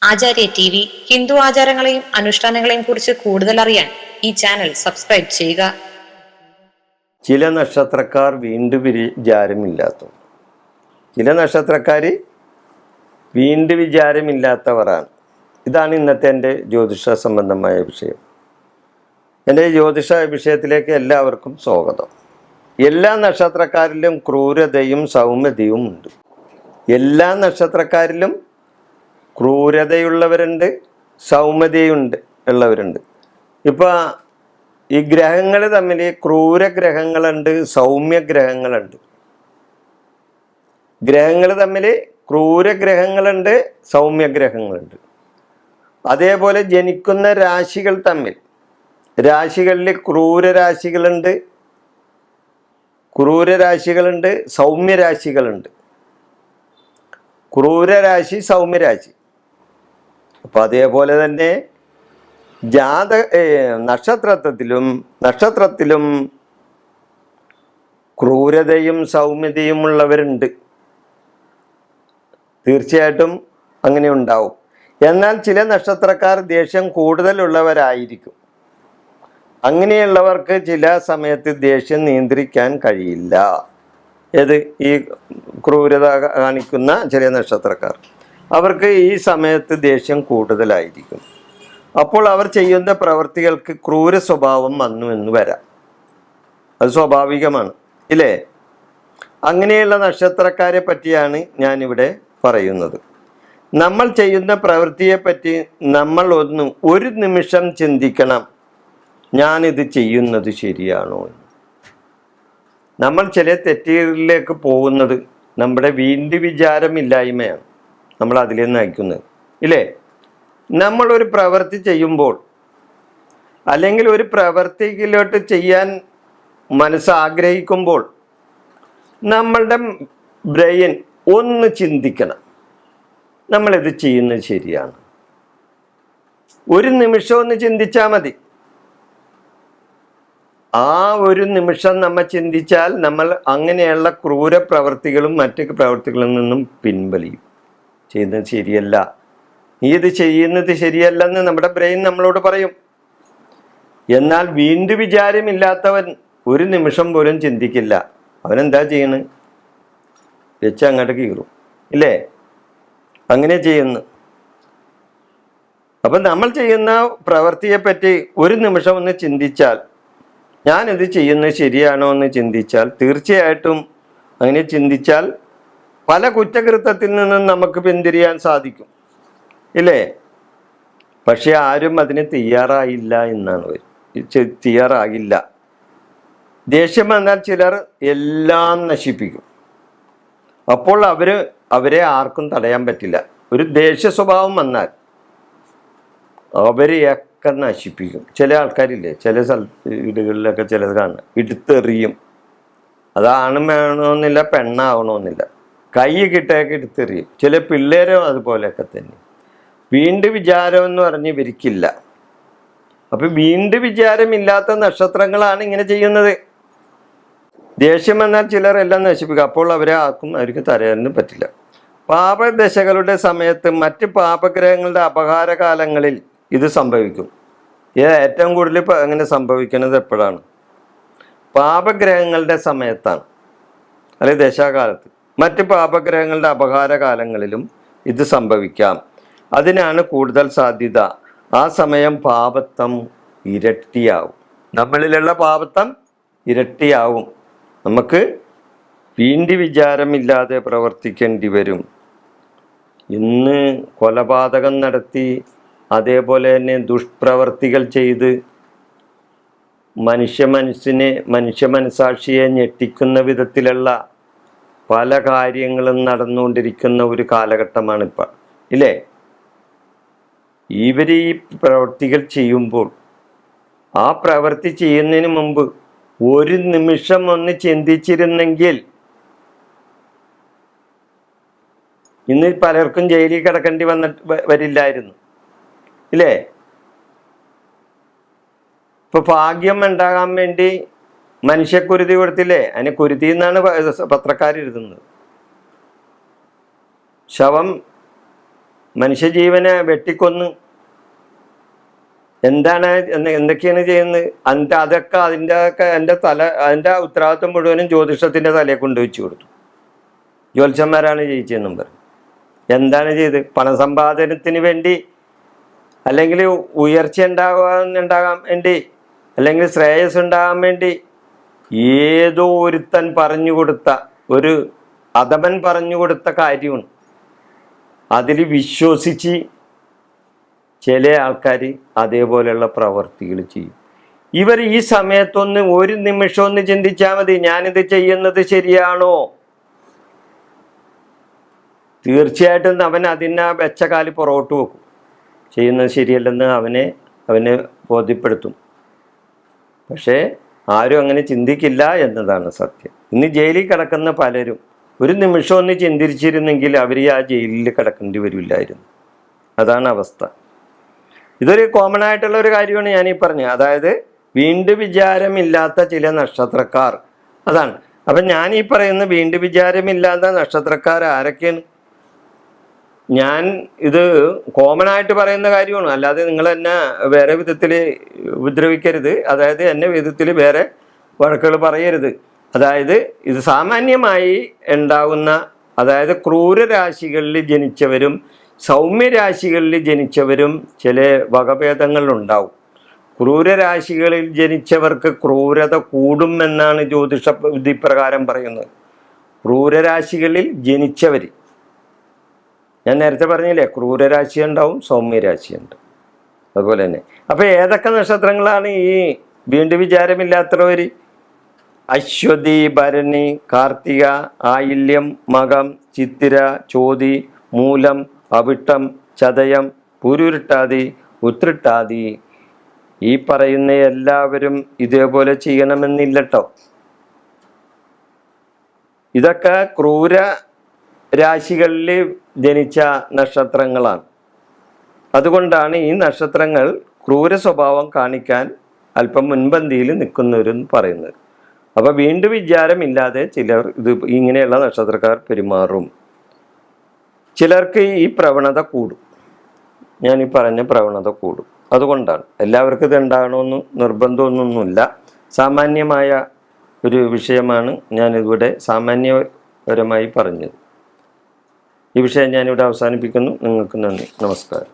ആചാര്യ T V Hindu ആചാരങ്ങളെയും അനുഷ്ഠാനങ്ങളെയും കുറിച്ച് കൂടുതൽ അറിയാൻ ഈ ചാനൽ സബ്സ്ക്രൈബ് ചെയ്യുക. ചില നക്ഷത്രക്കാർ വീണ്ടും വിചാരമില്ലാത്ത ചില നക്ഷത്രക്കാർ വീണ്ടും വിചാരമില്ലാത്തവരാണ്. ഇതാണ് ഇന്നത്തെ എൻ്റെ ജ്യോതിഷ സംബന്ധമായ വിഷയം. എൻ്റെ ജ്യോതിഷ വിഷയത്തിലേക്ക് എല്ലാവർക്കും സ്വാഗതം. എല്ലാ നക്ഷത്രക്കാരിലും ക്രൂരതയും സൗമ്യതയും ഉണ്ട്. എല്ലാ നക്ഷത്രക്കാരിലും ക്രൂരതയുള്ളവരുണ്ട്, സൗമ്യതയുണ്ട് ഉള്ളവരുണ്ട്. ഇപ്പോൾ ഈ ഗ്രഹങ്ങൾ തമ്മിൽ ക്രൂരഗ്രഹങ്ങളുണ്ട്, സൗമ്യഗ്രഹങ്ങളുണ്ട്. ഗ്രഹങ്ങൾ തമ്മിൽ ക്രൂരഗ്രഹങ്ങളുണ്ട്, സൗമ്യഗ്രഹങ്ങളുണ്ട്. അതേപോലെ ജനിക്കുന്ന രാശികൾ തമ്മിൽ രാശികളിൽ ക്രൂരരാശികളുണ്ട്, സൗമ്യരാശികളുണ്ട്. ക്രൂരരാശി, സൗമ്യരാശി. അപ്പം അതേപോലെ തന്നെ നക്ഷത്രത്തിലും ക്രൂരതയും സൗമ്യതയും ഉള്ളവരുണ്ട്. തീർച്ചയായിട്ടും അങ്ങനെ ഉണ്ടാവും. എന്നാൽ ചില നക്ഷത്രക്കാർ ദേഷ്യം കൂടുതലുള്ളവരായിരിക്കും. അങ്ങനെയുള്ളവർക്ക് ചില സമയത്ത് ദേഷ്യം നിയന്ത്രിക്കാൻ കഴിയില്ല. ഈ ക്രൂരത കാണിക്കുന്ന ചില നക്ഷത്രക്കാർ, അവർക്ക് ഈ സമയത്ത് ദേഷ്യം കൂടുതലായിരിക്കും. അപ്പോൾ അവർ ചെയ്യുന്ന പ്രവൃത്തികൾക്ക് ക്രൂര സ്വഭാവം വന്നു എന്ന് വരാം. അത് സ്വാഭാവികമാണ്, ഇല്ലേ? അങ്ങനെയുള്ള നക്ഷത്രക്കാരെ പറ്റിയാണ് ഞാനിവിടെ പറയുന്നത്. നമ്മൾ ചെയ്യുന്ന പ്രവൃത്തിയെപ്പറ്റി നമ്മൾ ഒരു നിമിഷം ചിന്തിക്കണം, ഞാനിത് ചെയ്യുന്നത് ശരിയാണോ എന്ന്. നമ്മൾ ചില തെറ്റുകളിലേക്ക് പോകുന്നത് നമ്മുടെ വീണ്ടും വിചാരമില്ലായ്മയാണ് നമ്മൾ അതിലേക്ക് നയിക്കുന്നത്, ഇല്ലേ? നമ്മളൊരു പ്രവൃത്തി ചെയ്യുമ്പോൾ, അല്ലെങ്കിൽ ഒരു പ്രവൃത്തിയിലോട്ട് ചെയ്യാൻ മനസ്സാഗ്രഹിക്കുമ്പോൾ നമ്മളുടെ ബ്രെയിൻ ഒന്ന് ചിന്തിക്കണം, നമ്മളിത് ചെയ്യുന്നത് ശരിയാണ്. ഒരു നിമിഷം ഒന്ന് ചിന്തിച്ചാൽ മതി. ആ ഒരു നിമിഷം നമ്മൾ ചിന്തിച്ചാൽ നമ്മൾ അങ്ങനെയുള്ള ക്രൂര പ്രവൃത്തികളും മറ്റു പ്രവൃത്തികളിൽ നിന്നും പിൻവലിയും. ചെയ്യുന്നത് ശരിയല്ല, നീ ഇത് ചെയ്യുന്നത് ശരിയല്ലെന്ന് നമ്മുടെ ബ്രെയിൻ നമ്മളോട് പറയും. എന്നാൽ വീണ്ടും വിചാരമില്ലാത്തവൻ ഒരു നിമിഷം പോലും ചിന്തിക്കില്ല. അവനെന്താ ചെയ്യണത്? വെച്ച് അങ്ങോട്ട് കീറും, ഇല്ലേ? അങ്ങനെ ചെയ്യുന്നു. അപ്പം നമ്മൾ ചെയ്യുന്ന പ്രവൃത്തിയെപ്പറ്റി ഒരു നിമിഷം ഒന്ന് ചിന്തിച്ചാൽ, ഞാനിത് ചെയ്യുന്നത് ശരിയാണോ എന്ന് ചിന്തിച്ചാൽ, തീർച്ചയായിട്ടും അങ്ങനെ ചിന്തിച്ചാൽ പല കുറ്റകൃത്യത്തിൽ നിന്നും നമുക്ക് പിന്തിരിയാൻ സാധിക്കും, ഇല്ലേ? പക്ഷെ ആരും അതിന് തയ്യാറായില്ല എന്നാണ് തയ്യാറാകില്ല. ദേഷ്യം വന്നാൽ ചിലർ എല്ലാം നശിപ്പിക്കും. അപ്പോൾ അവരെ ആർക്കും തടയാൻ പറ്റില്ല. ഒരു ദേഷ്യ സ്വഭാവം വന്നാൽ അവരെയൊക്കെ നശിപ്പിക്കും. ചില ആൾക്കാരില്ലേ, ചില വീടുകളിലൊക്കെ ചിലത് കാണുക, എടുത്തെറിയും. അതാണും വേണമെന്നില്ല, പെണ്ണാവണമെന്നില്ല, കൈ കിട്ടയൊക്കെ എടുത്തെറിയും. ചില പിള്ളേരും അതുപോലെയൊക്കെ തന്നെ. വീണ്ടും വിചാരം എന്ന് പറഞ്ഞ് ഇവർക്കില്ല. അപ്പം വീണ്ടും വിചാരമില്ലാത്ത നക്ഷത്രങ്ങളാണ് ഇങ്ങനെ ചെയ്യുന്നത്. ദേഷ്യം വന്നാൽ ചിലരെല്ലാം നശിപ്പിക്കും. അപ്പോൾ അവർക്ക് തരാനും പറ്റില്ല. പാപദശകളുടെ സമയത്ത് മറ്റ് പാപഗ്രഹങ്ങളുടെ അപകാരകാലങ്ങളിൽ ഇത് സംഭവിക്കും. ഇത് ഏറ്റവും കൂടുതൽ അങ്ങനെ സംഭവിക്കുന്നത് എപ്പോഴാണ്? പാപഗ്രഹങ്ങളുടെ സമയത്താണ്, അല്ലെങ്കിൽ ദശാകാലത്ത്. മറ്റ് പാപഗ്രഹങ്ങളുടെ അപകാരകാലങ്ങളിലും ഇത് സംഭവിക്കാം. അതിനാണ് കൂടുതൽ സാധ്യത. ആ സമയം പാപത്വം ഇരട്ടിയാവും. നമ്മളിലുള്ള പാപത്വം ഇരട്ടിയാവും. നമുക്ക് വീണ്ടും വിചാരമില്ലാതെ പ്രവർത്തിക്കേണ്ടി വരും. ഇന്ന് കൊലപാതകം നടത്തി, അതേപോലെ തന്നെ ദുഷ്പ്രവർത്തികൾ ചെയ്ത് മനുഷ്യ മനസാക്ഷിയെ ഞെട്ടിക്കുന്ന വിധത്തിലുള്ള പല കാര്യങ്ങളും നടന്നുകൊണ്ടിരിക്കുന്ന ഒരു കാലഘട്ടമാണ് ഇപ്പം, ഇല്ലേ? ഇവർ ഈ പ്രവൃത്തികൾ ചെയ്യുമ്പോൾ, ആ പ്രവൃത്തി ചെയ്യുന്നതിന് മുമ്പ് ഒരു നിമിഷം ഒന്ന് ചിന്തിച്ചിരുന്നെങ്കിൽ ഇന്ന് പലർക്കും ജയിലിൽ കിടക്കേണ്ടി വരില്ലായിരുന്നു, ഇല്ലേ? ഇപ്പൊ ഭാഗ്യം ഉണ്ടാകാൻ വേണ്ടി മനുഷ്യക്കുരുതി കൊടുത്തില്ലേ? അതിന് കുരുതി എന്നാണ് പത്രക്കാരെഴുതുന്നത്. ശവം മനുഷ്യജീവനെ വെട്ടിക്കൊന്ന് എന്താണ് എന്തൊക്കെയാണ് ചെയ്യുന്നത്? അതൊക്കെ അതിൻ്റെ ഉത്തരവാദിത്വം മുഴുവനും ജ്യോതിഷത്തിൻ്റെ തലയെ കൊണ്ടുവച്ചു കൊടുത്തു. ജ്യോത്സ്യന്മാരാണ് ജയിച്ചതെന്നും പറഞ്ഞു. എന്താണ് ചെയ്ത്? പണസമ്പാദനത്തിന് വേണ്ടി, അല്ലെങ്കിൽ ഉയർച്ച ഉണ്ടാകാൻ വേണ്ടി, അല്ലെങ്കിൽ ശ്രേയസ് ഉണ്ടാകാൻ വേണ്ടി ഏതോ ഒരുത്തൻ പറഞ്ഞു കൊടുത്ത, ഒരു അധമൻ പറഞ്ഞു കൊടുത്ത കാര്യമാണ്. അതിൽ വിശ്വസിച്ച് ചില ആൾക്കാർ അതേപോലെയുള്ള പ്രവർത്തികൾ ചെയ്യും. ഇവർ ഈ സമയത്തൊന്ന് ഒരു നിമിഷം ഒന്ന് ചിന്തിച്ചാൽ മതി, ഞാനിത് ചെയ്യുന്നത് ശരിയാണോ? തീർച്ചയായിട്ടും അവൻ അതിനെ വെച്ച കാല് പുറകോട്ട് വെക്കും. ചെയ്യുന്നത് ശരിയല്ലെന്ന് അവനെ ബോധ്യപ്പെടുത്തും. പക്ഷേ ആരും അങ്ങനെ ചിന്തിക്കില്ല എന്നതാണ് സത്യം. ഇന്ന് ജയിലിൽ കിടക്കുന്ന പലരും ഒരു നിമിഷം ഒന്ന് ചിന്തിച്ചിരുന്നെങ്കിൽ അവർ ആ ജയിലിൽ കിടക്കേണ്ടി വരില്ലായിരുന്നു. അതാണ് അവസ്ഥ. ഇതൊരു കോമൺ ആയിട്ടുള്ള ഒരു കാര്യമാണ് ഞാനീ പറഞ്ഞത്. അതായത് വീണ്ടും വിചാരമില്ലാത്ത ചില നക്ഷത്രക്കാർ, അതാണ്. അപ്പം ഞാനീ പറയുന്ന വീണ്ടും വിചാരമില്ലാത്ത നക്ഷത്രക്കാർ ആരൊക്കെയാണ്? ഞാൻ ഇത് കോമൺ ആയിട്ട് പറയുന്ന കാര്യമാണ്, അല്ലാതെ നിങ്ങൾ എന്നെ വേറെ വിധത്തിൽ ഉപദ്രവിക്കരുത്. അതായത് എന്നെ വിധത്തിൽ വേറെ വഴക്കുകൾ പറയരുത്. അതായത് ഇത് സാമാന്യമായി ഉണ്ടാകുന്ന, അതായത് ക്രൂരരാശികളിൽ ജനിച്ചവരും സൗമ്യരാശികളിൽ ജനിച്ചവരും ചില വകഭേദങ്ങളുണ്ടാവും. ക്രൂരരാശികളിൽ ജനിച്ചവർക്ക് ക്രൂരത കൂടും എന്നാണ് ജ്യോതിഷ വിധിപ്രകാരം പറയുന്നത്. ക്രൂരരാശികളിൽ ജനിച്ചവർ, ഞാൻ നേരത്തെ പറഞ്ഞില്ലേ, ക്രൂരരാശി ഉണ്ടാവും, സൗമ്യരാശിയുണ്ട്. അതുപോലെ തന്നെ അപ്പോൾ ഏതൊക്കെ നക്ഷത്രങ്ങളാണ് ഈ വീണ്ടും വിചാരമില്ലാത്തവർ? അശ്വതി, ഭരണി, കാർത്തിക, ആയില്യം, മകം, ചിത്തിര, ചോതി, മൂലം, അവിട്ടം, ചതയം, പുരുരുട്ടാതി, ഉത്രട്ടാതി. ഈ പറയുന്ന എല്ലാവരും ഇതേപോലെ ചെയ്യണമെന്നില്ലട്ടോ. ഇതൊക്കെ ക്രൂര രാശികളിൽ ജനിച്ച നക്ഷത്രങ്ങളാണ്. അതുകൊണ്ടാണ് ഈ നക്ഷത്രങ്ങൾ ക്രൂര സ്വഭാവം കാണിക്കാൻ അല്പം മുൻപന്തിയിൽ നിൽക്കുന്നവരെന്ന് പറയുന്നത്. അപ്പോൾ വീണ്ടും വിചാരമില്ലാതെ ചിലർ ഇങ്ങനെയുള്ള നക്ഷത്രക്കാർ പെരുമാറും. ചിലർക്ക് ഈ പ്രവണത കൂടും. ഞാൻ ഈ പറഞ്ഞ പ്രവണത കൂടും. അതുകൊണ്ടാണ്. എല്ലാവർക്കും ഇത് ഉണ്ടാകണമെന്ന് നിർബന്ധമൊന്നുമില്ല. സാമാന്യമായ ഒരു വിഷയമാണ് ഞാനിവിടെ സാമാന്യപരമായി പറഞ്ഞത്. ഈ വിഷയം ഞാനിവിടെ അവസാനിപ്പിക്കുന്നു. നിങ്ങൾക്ക് നന്ദി, നമസ്കാരം.